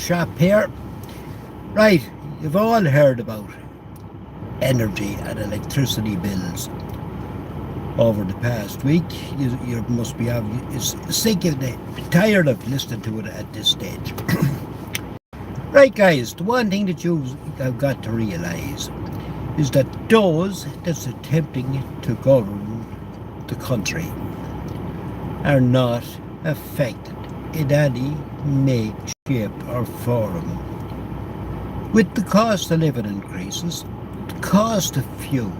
shop here. Right, you've all heard about energy and electricity bills over the past week. You must be sick of it, tired of listening to it at this stage. Right, guys, the one thing that you've got to realise is that those that's attempting to govern the country are not affected in any make, shape or form with the cost of living increases, the cost of fuel,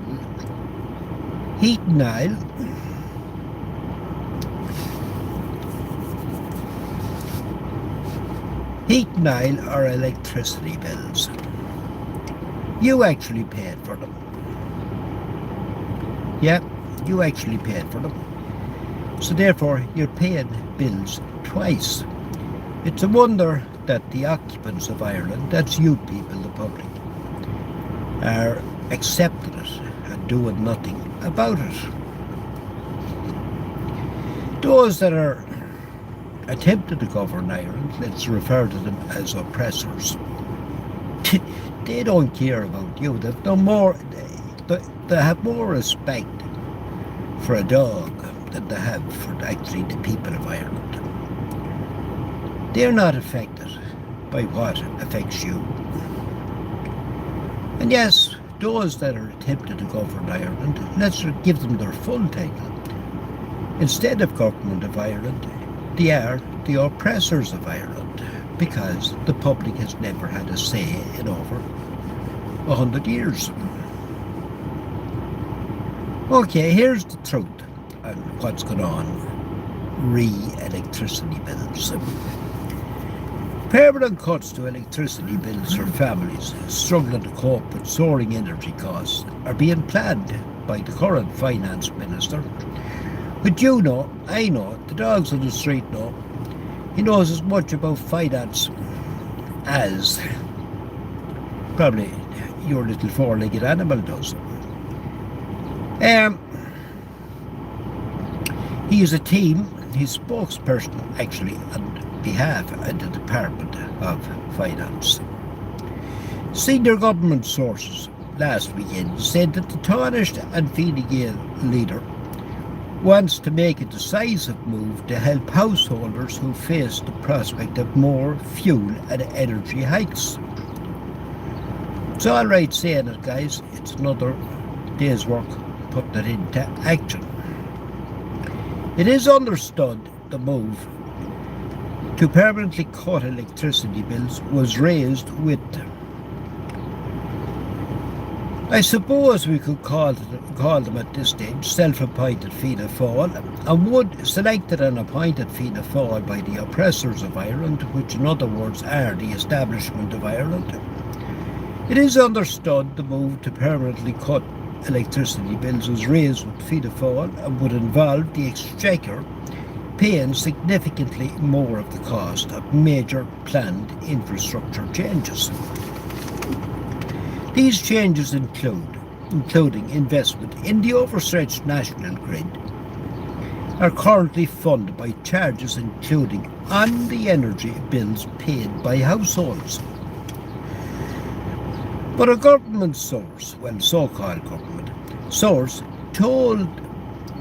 heat and oil, or electricity bills. You actually paid for them. Yeah, you actually paid for them. So therefore, you're paying bills twice. It's a wonder that the occupants of Ireland, that's you people, the public, are accepting it and doing nothing about it. Those that are attempting to govern Ireland, let's refer to them as oppressors. They don't care about you. They've no more. They have more respect for a dog than they have for actually the people of Ireland. They're not affected by what affects you. And yes, those that are attempting to govern Ireland, let's give them their full title. Instead of government of Ireland, they are the oppressors of Ireland, because the public has never had a say in over 100 years. Okay, here's the truth and what's going on re-electricity bills. Permanent cuts to electricity bills for families struggling to cope with soaring energy costs are being planned by the current finance minister. But you know, I know, the dogs on the street know. He knows as much about finance as probably your little four-legged animal does. He is a team, his spokesperson actually, on behalf of the Department of Finance. Senior government sources last weekend said that the Taoiseach and Fine Gael leader wants to make a decisive move to help householders who face the prospect of more fuel and energy hikes. It's all right saying it, guys. It's another day's work putting it into action. It is understood the move to permanently cut electricity bills was raised with, I suppose we could call them at this stage, self-appointed Fianna Fáil, and would selected and appointed Fianna Fáil by the oppressors of Ireland, which in other words are the establishment of Ireland. It is understood the move to permanently cut electricity bills was raised with Fianna Fáil and would involve the Exchequer paying significantly more of the cost of major planned infrastructure changes. These changes including investment in the overstretched national grid, are currently funded by charges including on the energy bills paid by households. But a government source, well, so-called government source,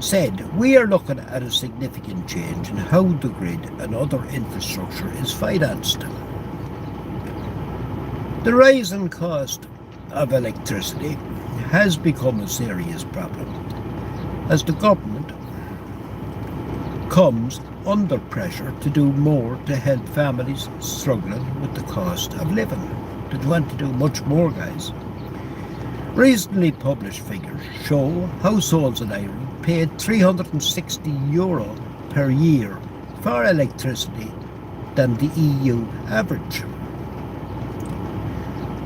said we are looking at a significant change in how the grid and other infrastructure is financed. The rising cost of electricity has become a serious problem as the government comes under pressure to do more to help families struggling with the cost of living. They want to do much more, guys. Recently published figures show households in Ireland paid €360 per year for electricity than the EU average.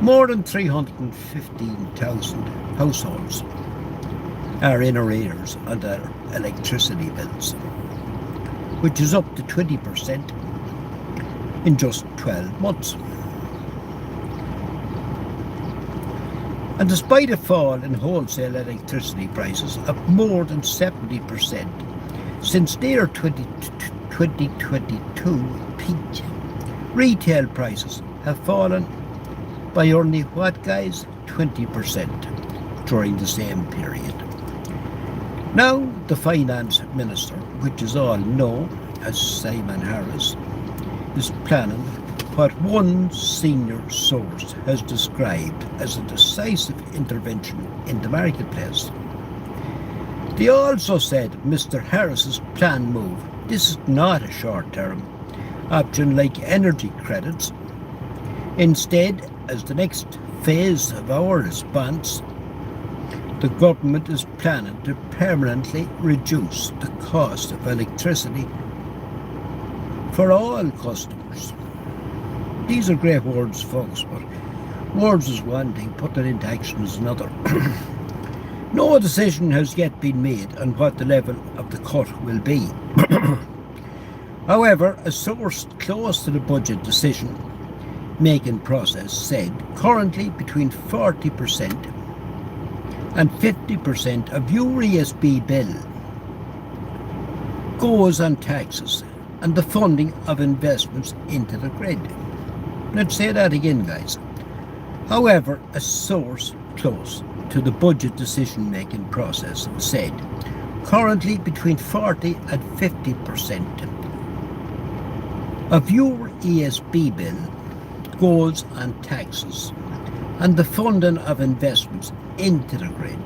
More than 315,000 households are in arrears on their electricity bills, which is up to 20% in just 12 months. And despite a fall in wholesale electricity prices of more than 70% since their 2022 peak, Retail prices have fallen by only what, guys? 20% during the same period. Now, the finance minister, which is all known as Simon Harris, is planning what one senior source has described as a decisive intervention in the marketplace. They also said Mr. Harris's planned move, this is not a short-term option like energy credits. Instead, as the next phase of our response, the government is planning to permanently reduce the cost of electricity for all customers. These are great words, folks, but words is one thing, putting it into action is another. No decision has yet been made on what the level of the cut will be. However, a source close to the budget decision-making process said currently between 40% and 50% of your ESB bill goes on taxes and the funding of investments into the grid. Let's say that again, guys. However, a source close to the budget decision-making process said currently between 40 and 50% of your ESB bill goes on taxes and the funding of investments into the grid.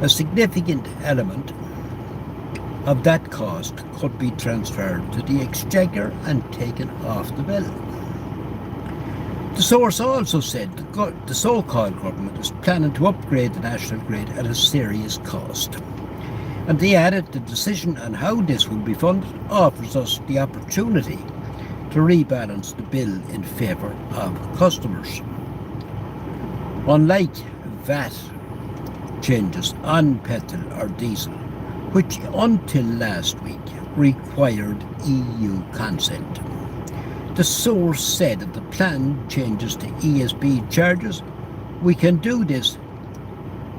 A significant element of that cost could be transferred to the exchequer and taken off the bill. The source also said the so-called government is planning to upgrade the national grid at a serious cost. And they added the decision on how this will be funded offers us the opportunity to rebalance the bill in favour of customers. Unlike VAT changes on petrol or diesel, which until last week required EU consent, the source said that the planned changes to ESB charges, we can do this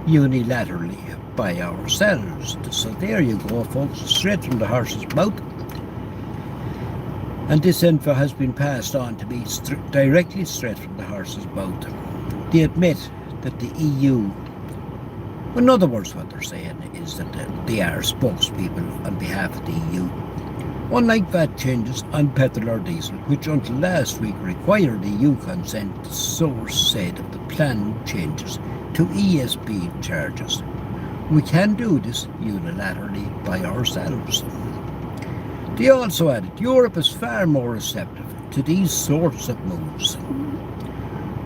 unilaterally by ourselves. So there you go, folks, straight from the horse's mouth. And this info has been passed on to me directly straight from the horse's mouth. They admit that the EU, in other words, what they're saying is that they are spokespeople on behalf of the EU. Unlike VAT changes on petrol or diesel, which until last week required EU consent, the source said of the planned changes to ESB charges, we can do this unilaterally by ourselves. They also added Europe is far more receptive to these sorts of moves.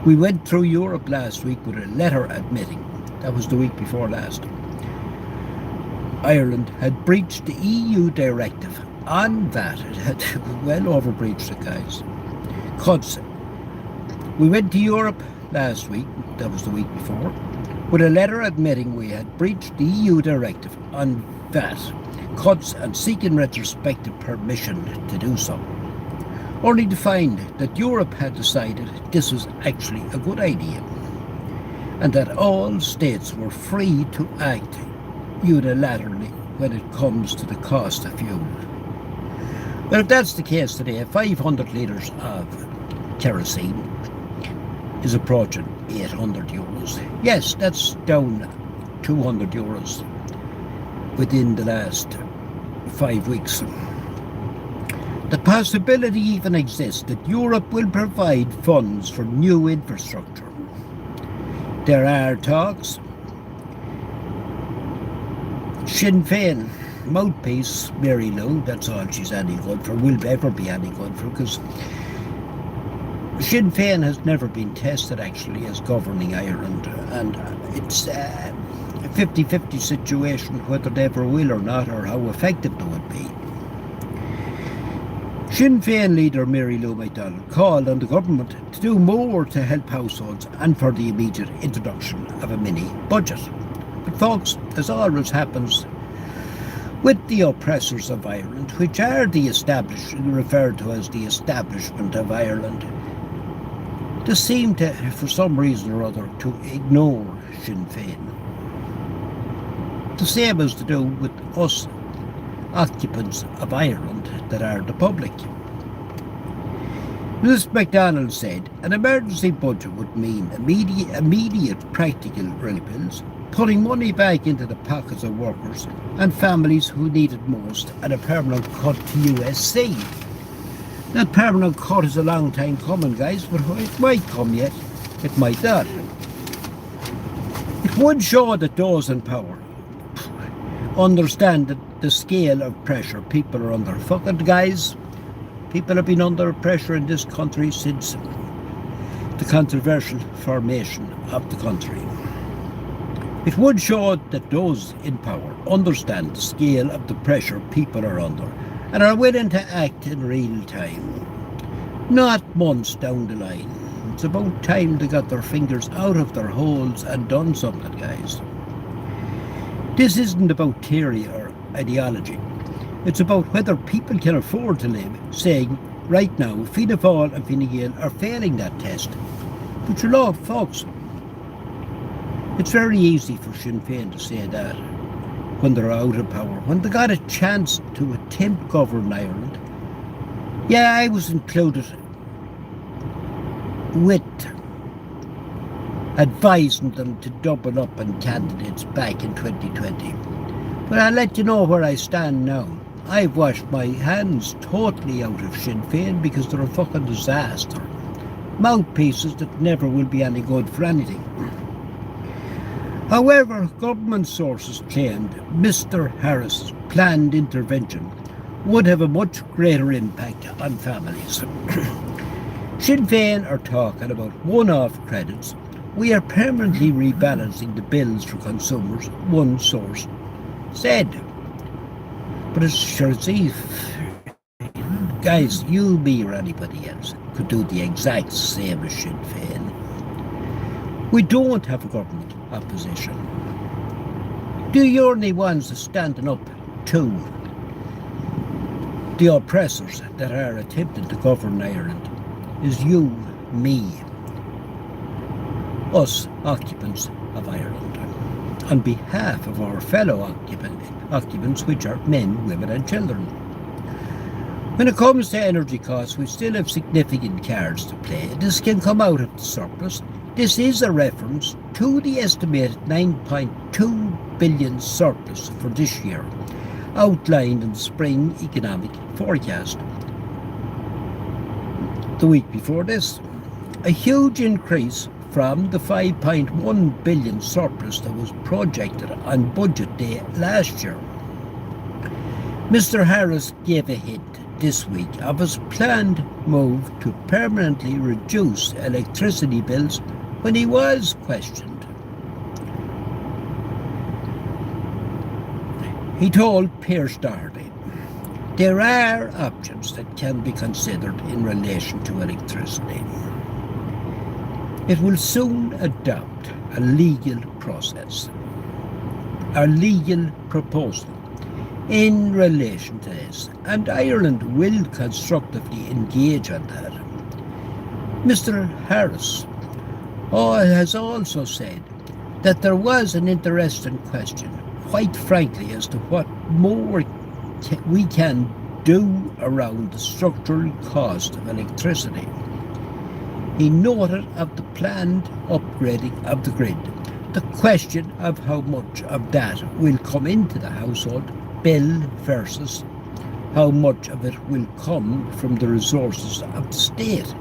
We went through Europe last week with a letter admitting, that was the week before last, Ireland had breached the EU directive on VAT. It had well overbreached it, guys. Cuts. We went to Europe last week, that was the week before, with a letter admitting we had breached the EU directive on VAT cuts and seeking retrospective permission to do so, only to find that Europe had decided this was actually a good idea and that all states were free to act unilaterally when it comes to the cost of fuel. Well, if that's the case today, 500 litres of kerosene is approaching 800 euros. Yes, that's down 200 euros within the last 5 weeks. The possibility even exists that Europe will provide funds for new infrastructure. There are talks. Sinn Féin mouthpiece Mary Lou, that's all she's any good for, will ever be any good for, because Sinn Féin has never been tested actually as governing Ireland, and it's a 50-50 situation whether they ever will or not, or how effective they would be. Sinn Féin leader Mary Lou McDonald called on the government to do more to help households and for the immediate introduction of a mini budget. But folks, as always happens with the oppressors of Ireland, which are the referred to as the establishment of Ireland, they seem to, for some reason or other, to ignore Sinn Féin. The same as to do with us occupants of Ireland that are the public. Ms. MacDonald said an emergency budget would mean immediate practical rebuilds, putting money back into the pockets of workers and families who need it most, and a permanent cut to USC. That permanent cut is a long time coming, guys, but it might come yet, it might not. It would show that those in power understand the scale of pressure people are under. Fucking guys, people have been under pressure in this country since the controversial formation of the country. It would show that those in power understand the scale of the pressure people are under and are willing to act in real time, not months down the line. It's about time they got their fingers out of their holes and done something, guys. This isn't about theory or ideology. It's about whether people can afford to live, saying, right now, Fianna Fáil and Fine Gael are failing that test. But you know, folks, it's very easy for Sinn Féin to say that when they're out of power, when they got a chance to attempt govern Ireland. Yeah, I was included with advising them to double up on candidates back in 2020. But I'll let you know where I stand now. I've washed my hands totally out of Sinn Féin because they're a fucking disaster. Mouthpieces that never will be any good for anything. However, government sources claimed Mr. Harris's planned intervention would have a much greater impact on families. Sinn Féin are talking about one-off credits. We are permanently rebalancing the bills for consumers, one source said. But it's sure it's easy. Guys, you, me, or anybody else could do the exact same as Sinn Féin. We don't have a government opposition. The only ones standing up to the oppressors that are attempting to govern Ireland is you, me, us occupants of Ireland, on behalf of our fellow occupants, which are men, women and children. When it comes to energy costs, we still have significant cards to play. This can come out of the surplus. This is a reference to the estimated 9.2 billion surplus for this year, outlined in the spring economic forecast. The week before this, a huge increase from the 5.1 billion surplus that was projected on budget day last year. Mr. Harris gave a hint this week of his planned move to permanently reduce electricity bills when he was questioned. He told Pearse Doherty, there are options that can be considered in relation to electricity. It will soon adopt a legal process, a legal proposal in relation to this, and Ireland will constructively engage on that. Mr. Harris has also said that there was an interesting question, quite frankly, as to what more we can do around the structural cost of electricity. He noted of the planned upgrading of the grid, the question of how much of that will come into the household bill versus how much of it will come from the resources of the state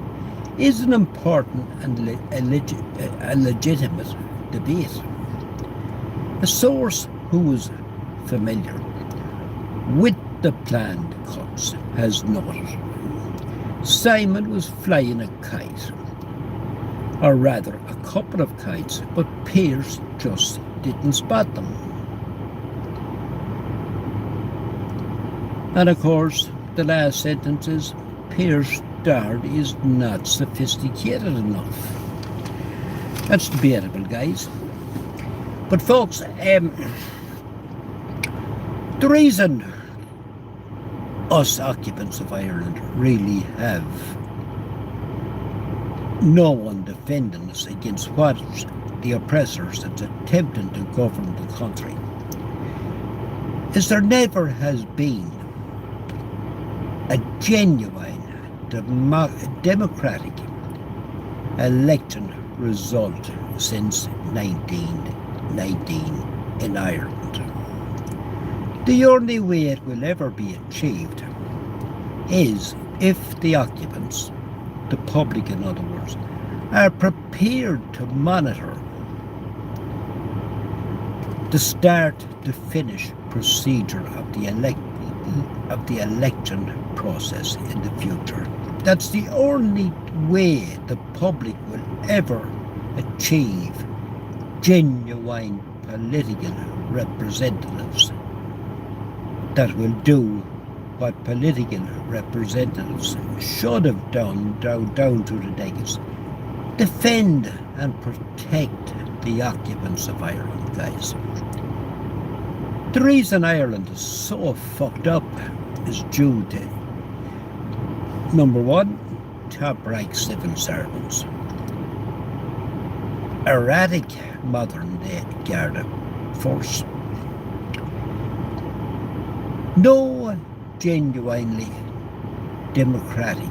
is an important and a legitimate debate. A source who was familiar with the planned cuts has noted Simon was flying a kite, or rather a couple of kites, but Pearse just didn't spot them. And of course, the last sentence is, Pearse Doherty is not sophisticated enough. That's debatable, guys. But folks, the reason us occupants of Ireland really have no one defending us against what the oppressors that's attempting to govern the country is there never has been a genuine democratic election result since 1919 in Ireland. The only way it will ever be achieved is if the occupants, the public in other words, are prepared to monitor the start to finish procedure of the election process in the future. That's the only way the public will ever achieve genuine political representatives that will do what political representatives should have done down through the decades. Defend and protect the occupants of Ireland, guys. The reason Ireland is so fucked up is due to, number one, top-rank civil servants, erratic modern-day Garda force, no genuine democratic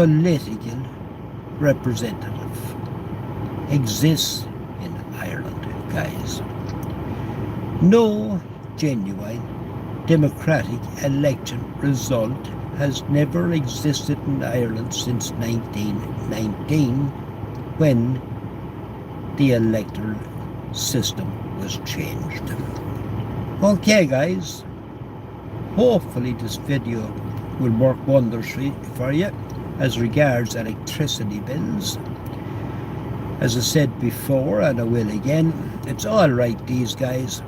political representative exists in Ireland, guys. No genuine democratic election result has never existed in Ireland since 1919, when the electoral system was changed. Okay, guys, hopefully this video will work wonders for you as regards electricity bills. As I said before, and I will again, it's alright, these guys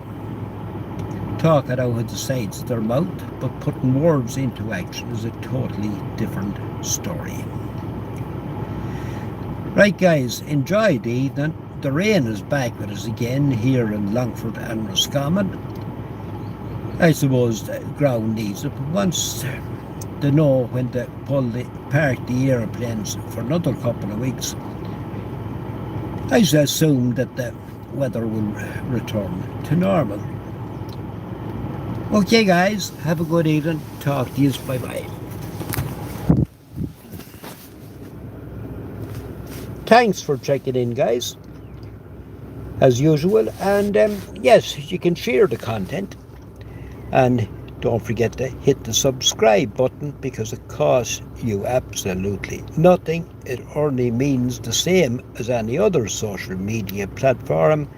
talk it out of the sides of their mouth, but putting words into action is a totally different story. Right, guys, enjoy the evening. The rain is back with us again here in Longford and Roscommon. I suppose the ground needs it, but once they know when to park the aeroplanes for another couple of weeks, I assume that the weather will return to normal. Okay, guys, have a good evening. Talk to you. Bye-bye. Thanks for checking in, guys, as usual. And yes, you can share the content. And don't forget to hit the subscribe button, because it costs you absolutely nothing. It only means the same as any other social media platform.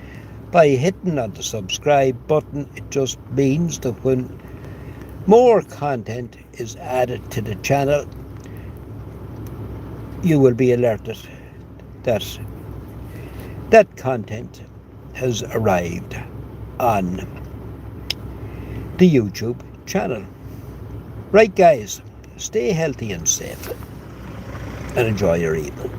By hitting on the subscribe button, it just means that when more content is added to the channel, you will be alerted that that content has arrived on the YouTube channel. Right, guys, stay healthy and safe and enjoy your evening.